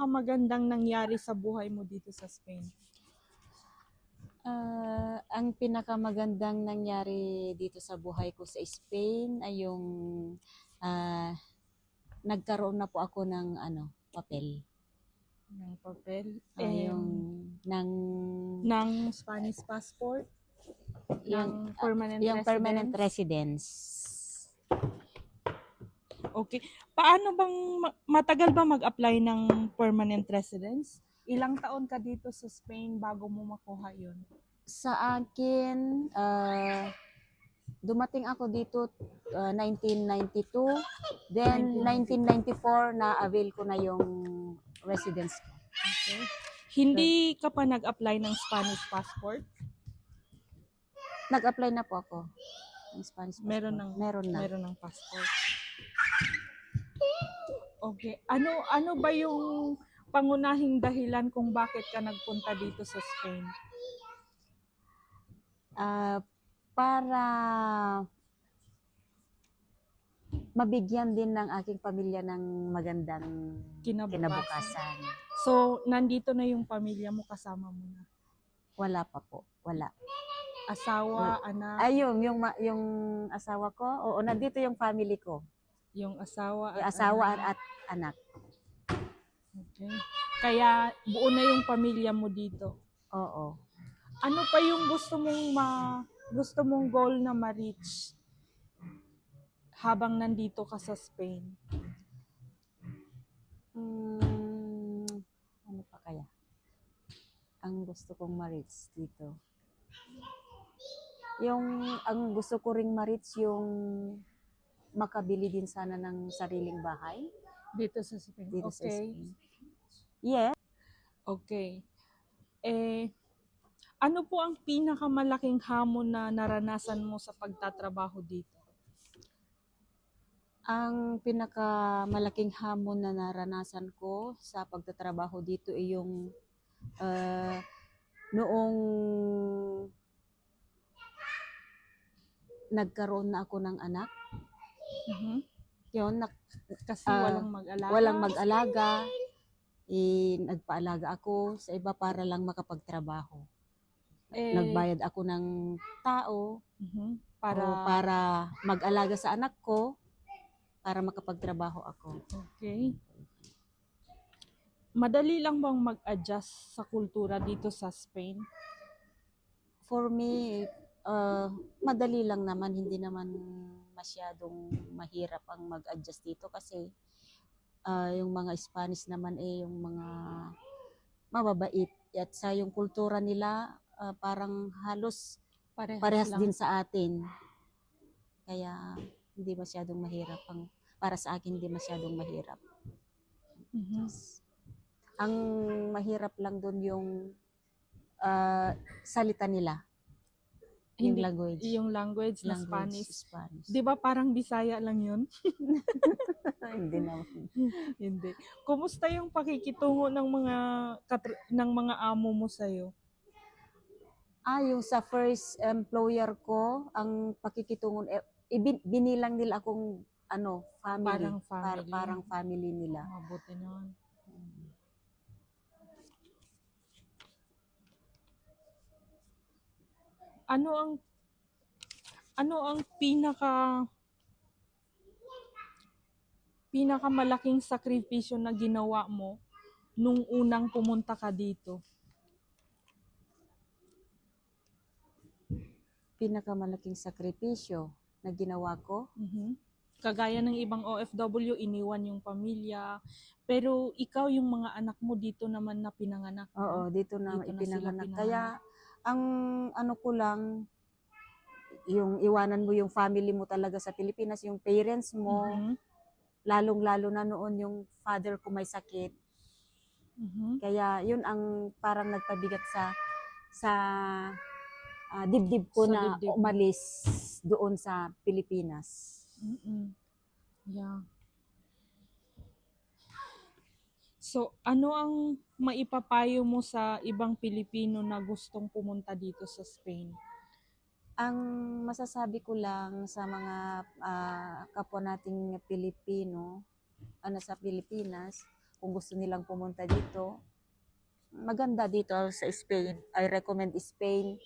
pinakamagandang nangyari sa buhay mo dito sa Spain? Ang pinakamagandang nangyari dito sa buhay ko sa Spain ay yung ah, nagkaroon na po ako ng papel. Ng papel? Yung ng Ng Spanish passport? yung, Ng permanent yung permanent residence? residence. Okay. Paano bang matagal ba mag-apply ng permanent residence? Ilang taon ka dito sa Spain bago mo makuha yun? Sa akin, dumating ako dito 1992, then 1994 na-avail ko na yung residence ko. Okay. Hindi ka pa nag-apply ng Spanish passport? Nag-apply na po ako ng Spanish passport. Meron ng passport. Okay. Ano ba yung pangunahing dahilan kung bakit ka nagpunta dito sa Spain? Para mabigyan din ng aking pamilya ng magandang kinabukasan. So, nandito na yung pamilya mo, kasama mo na? Wala pa po. Wala. Asawa, anak? Yung asawa ko, oo, nandito yung family ko. Yung asawa at anak. Okay. Kaya buo na yung pamilya mo dito? Oo. Ano pa yung gusto mong goal na ma-reach habang nandito ka sa Spain? Ano pa kaya? Ang gusto kong ma-reach dito. Ang gusto ko ring ma-reach yung makabili din sana ng sariling bahay. Dito sa Spain? Dito sa Okay. Spain. Yeah. Okay. Ano po ang pinakamalaking hamon na naranasan mo sa pagtatrabaho dito? Ang pinakamalaking hamon na naranasan ko sa pagtatrabaho dito ay yung noong nagkaroon na ako ng anak. Mhm. Yun, Kasi walang mag-alaga. Walang mag-alaga. Nagpaalaga ako sa iba para lang makapagtrabaho. Nagbayad ako ng tao para mag-alaga sa anak ko para makapagtrabaho ako. Okay. Madali lang bang mag-adjust sa kultura dito sa Spain? For me, madali lang naman, hindi naman masyadong mahirap ang mag-adjust dito kasi yung mga Spanish naman yung mga mababait at sa yung kultura nila parang halos parehas din sa atin. Kaya hindi masyadong mahirap para sa akin, hindi masyadong mahirap. Ang mahirap lang doon yung salita nila. Yung language na Spanish. Spanish. Di ba parang Bisaya lang yun? Hindi naman. Hindi. Kumusta yung pakikitungo ng mga amo mo sa'yo? Yung sa first employer ko, ang pakikitungo, binilang nila akong family. Parang family nila. Mabuti naman. Ano ang pinakamalaking sakripisyo na ginawa mo nung unang pumunta ka dito? Pinakamalaking sakripisyo na ginawa ko? Kagaya ng ibang OFW, iniwan yung pamilya. Pero ikaw, yung mga anak mo dito naman na pinanganak. Oo, dito na ipinanganak. Kaya ang ko lang, yung iwanan mo yung family mo talaga sa Pilipinas, yung parents mo, lalong-lalo na noon yung father ko may sakit. Kaya yun ang parang nagpabigat sa dibdib ko na umalis doon sa Pilipinas. Yeah. So, ano ang maipapayo mo sa ibang Pilipino na gustong pumunta dito sa Spain? Ang masasabi ko lang sa mga kapwa nating Pilipino, sa Pilipinas, kung gusto nilang pumunta dito, maganda dito sa Spain. I recommend Spain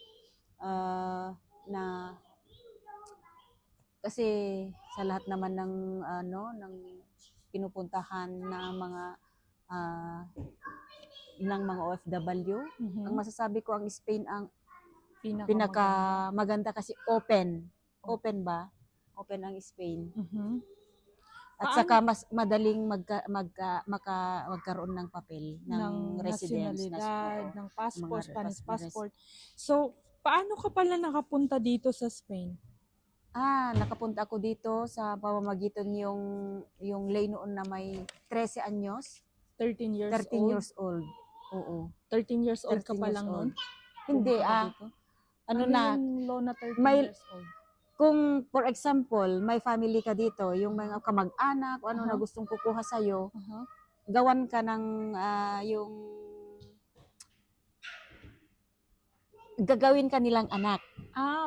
na kasi sa lahat naman ng ng pinupuntahan na mga ah, ng mga OFW, ang masasabi ko ang Spain ang pinaka maganda kasi open. Open ba? Open ang Spain. At saka mas madaling magkaroon ng papel ng residence nasyonalidad, ng passport, mga Spanish passport. So, paano ka pala nakapunta dito sa Spain? Nakapunta ako dito sa pamamagitan yung lay noon na may 13 anyos, 13 years 13 old? years old. Oo. 13 years old ka 13 pa years lang old. noon? Hindi, Pumunta ka dito? ano na, yung law na 13 may- years old? kung for example, may family ka dito, yung mga kamag-anak, o ano na gustong kukuha sa'yo, gawan ka ng yung gagawin ka nilang anak.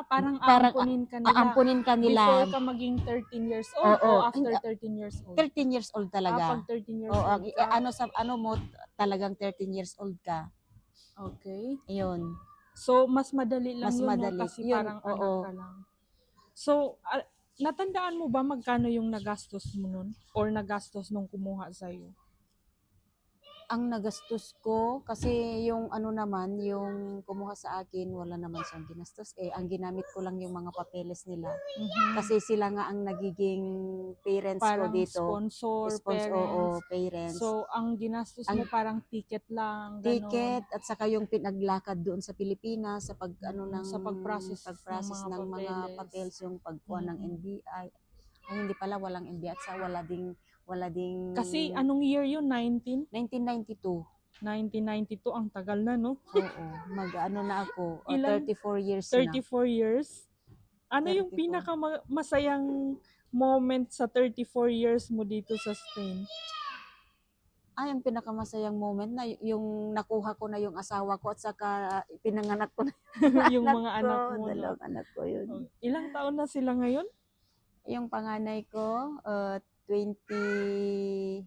Parang Parang, aampunin ka nila. Aampunin ka nila. Before ka maging 13 years old Oo. o after 13 years old? 13 years old talaga. Pag 13 years Oo, old ka. ano mo, talagang 13 years old ka. Okay. Yun. So, mas madali lang Mas yun, madali. no? Kasi Yun, parang oo. anak ka lang. So, natandaan mo ba magkano yung nagastos mo nun? Or nagastos nung kumuha sa'yo? Ang nagastos ko, kasi yung ano naman, yung kumuha sa akin, wala naman siyang ginastos. Ang ginamit ko lang yung mga papeles nila. Kasi sila nga ang nagiging parents Parang ko dito. sponsor, Oo, parents. parents. So, ang ginastos mo parang ticket lang, ganon. Ticket at saka yung pinaglakad doon sa Pilipinas sa sa pag-process ng mga papeles, yung pagkuha ng NBI. Ay, hindi pala, walang NBI at sa wala ding Kasi anong year yun? 1992. 1992, ang tagal na, no? Oo, mag-ano na ako, 34 years 34 years? Ano yung 34. masayang moment sa 34 years mo dito sa Spain? Ang pinakamasayang moment na yung nakuha ko na yung asawa ko at saka pinanganak ko na yung mga anak mo. Dalawang anak ko yun. Ilang taon na sila ngayon? Yung panganay ko, 23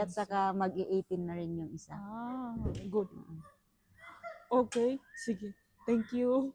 at saka mag-i-18 na rin yung isa. Good. Okay, sige. Thank you.